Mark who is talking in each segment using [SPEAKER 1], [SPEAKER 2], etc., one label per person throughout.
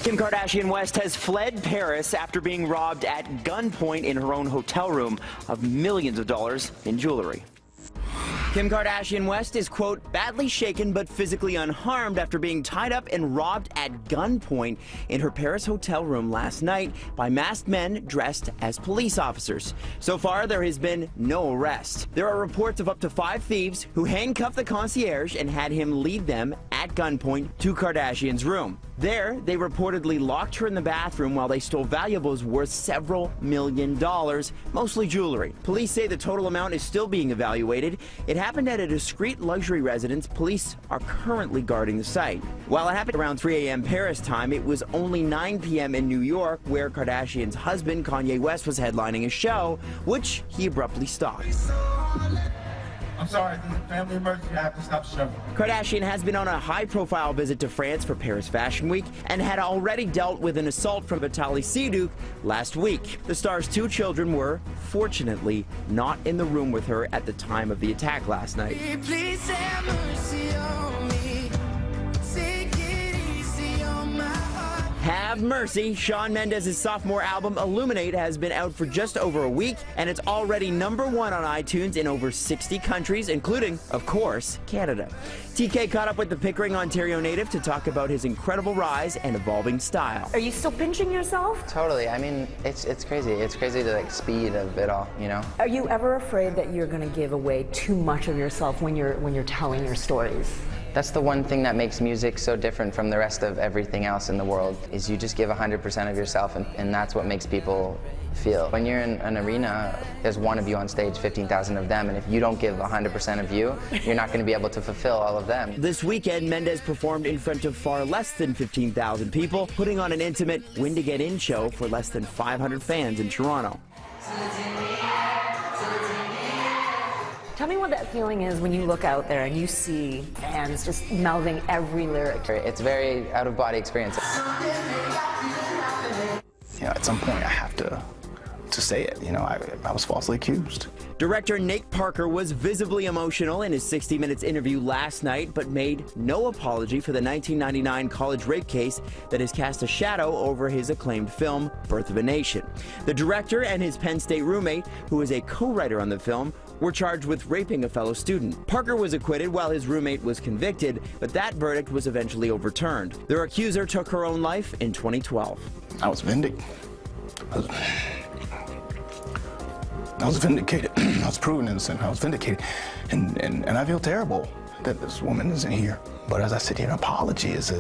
[SPEAKER 1] Kim Kardashian West has fled Paris after being robbed at gunpoint in her own hotel room of millions of dollars in jewelry. Kim Kardashian West is, quote, badly shaken but physically unharmed after being tied up and robbed at gunpoint in her Paris hotel room last night by masked men dressed as police officers. So far, there has been no arrest. There are reports of up to 5 thieves who handcuffed the concierge and had him lead them at gunpoint to Kardashian's room. There, they reportedly locked her in the bathroom while they stole valuables worth several $million, mostly jewelry. Police say the total amount is still being evaluated. It happened at a discreet luxury residence. Police are currently guarding the site. While it happened around 3 a.m. Paris time, it was only 9 p.m. in New York, where Kardashian's husband, Kanye West, was headlining a show, which he abruptly stopped.
[SPEAKER 2] I'm sorry, this is a family emergency. I have to stop the show.
[SPEAKER 1] Kardashian has been on a high-profile visit to France for Paris Fashion Week and had already dealt with an assault from Vitaly Seduk last week. The star's 2 children were, fortunately, not in the room with her at the time of the attack last night.
[SPEAKER 3] Please have mercy on me. Take it easy on my heart.
[SPEAKER 1] Have mercy. Shawn Mendes' sophomore album Illuminate has been out for just over a week, and it's already #1 on iTunes in over 60 countries, including, of course, Canada. TK caught up with the Pickering, Ontario native to talk about his incredible rise and evolving style.
[SPEAKER 4] Are you still pinching yourself?
[SPEAKER 5] Totally. I mean, it's crazy. It's crazy the speed of it all, you know?
[SPEAKER 4] Are you ever afraid that you're going to give away too much of yourself when you're telling your stories?
[SPEAKER 5] That's the one thing that makes music so different from the rest of everything else in the world, is you just give 100% of yourself, and that's what makes people feel. When you're in an arena, there's one of you on stage, 15,000 of them, and if you don't give 100% of you, you're not going to be able to fulfill all of them.
[SPEAKER 1] This weekend, Mendes performed in front of far less than 15,000 people, putting on an intimate Win to Get In show for less than 500 fans in Toronto.
[SPEAKER 4] Tell me what that feeling is when you look out there and you see fans just mouthing every lyric.
[SPEAKER 5] It's a very out-of-body experience.
[SPEAKER 6] You know, at some point I have to say it. You know, I was falsely accused.
[SPEAKER 1] Director Nate Parker was visibly emotional in his 60 Minutes interview last night, but made no apology for the 1999 college rape case that has cast a shadow over his acclaimed film, Birth of a Nation. The director and his Penn State roommate, who is a co-writer on the film, were charged with raping a fellow student. Parker was acquitted while his roommate was convicted, but that verdict was eventually overturned. Their accuser took her own life in 2012.
[SPEAKER 6] I was vindicated. I was vindicated. I was proven innocent. I was vindicated. And I feel terrible that this woman isn't here. But as I sit here, an apology is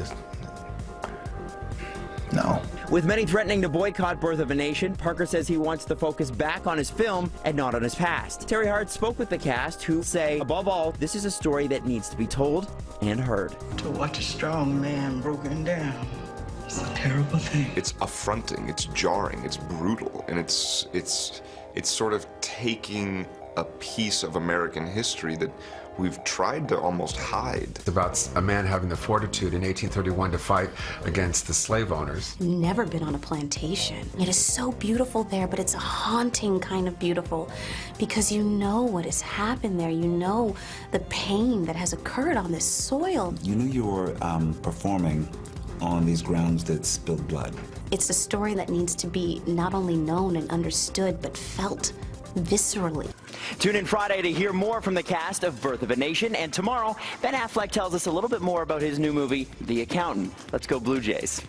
[SPEAKER 6] no.
[SPEAKER 1] With many threatening to boycott Birth of a Nation, Parker says he wants to focus back on his film and not on his past. Terry Hart spoke with the cast, who say, above all, this is a story that needs to be told and heard.
[SPEAKER 7] To watch a strong man broken down, it's a terrible thing.
[SPEAKER 8] It's affronting, it's jarring, it's brutal, and it's sort of taking a piece of American history that we've tried to almost hide.
[SPEAKER 9] It's about a man having the fortitude in 1831 to fight against the slave owners.
[SPEAKER 10] Never been on a plantation. It is so beautiful there, but it's a haunting kind of beautiful because you know what has happened there. You know the pain that has occurred on this soil.
[SPEAKER 11] You knew you were performing on these grounds that spilled blood.
[SPEAKER 10] It's a story that needs to be not only known and understood, but felt viscerally.
[SPEAKER 1] Tune in Friday to hear more from the cast of Birth of a Nation, and tomorrow, Ben Affleck tells us a little bit more about his new movie, The Accountant. Let's go Blue Jays.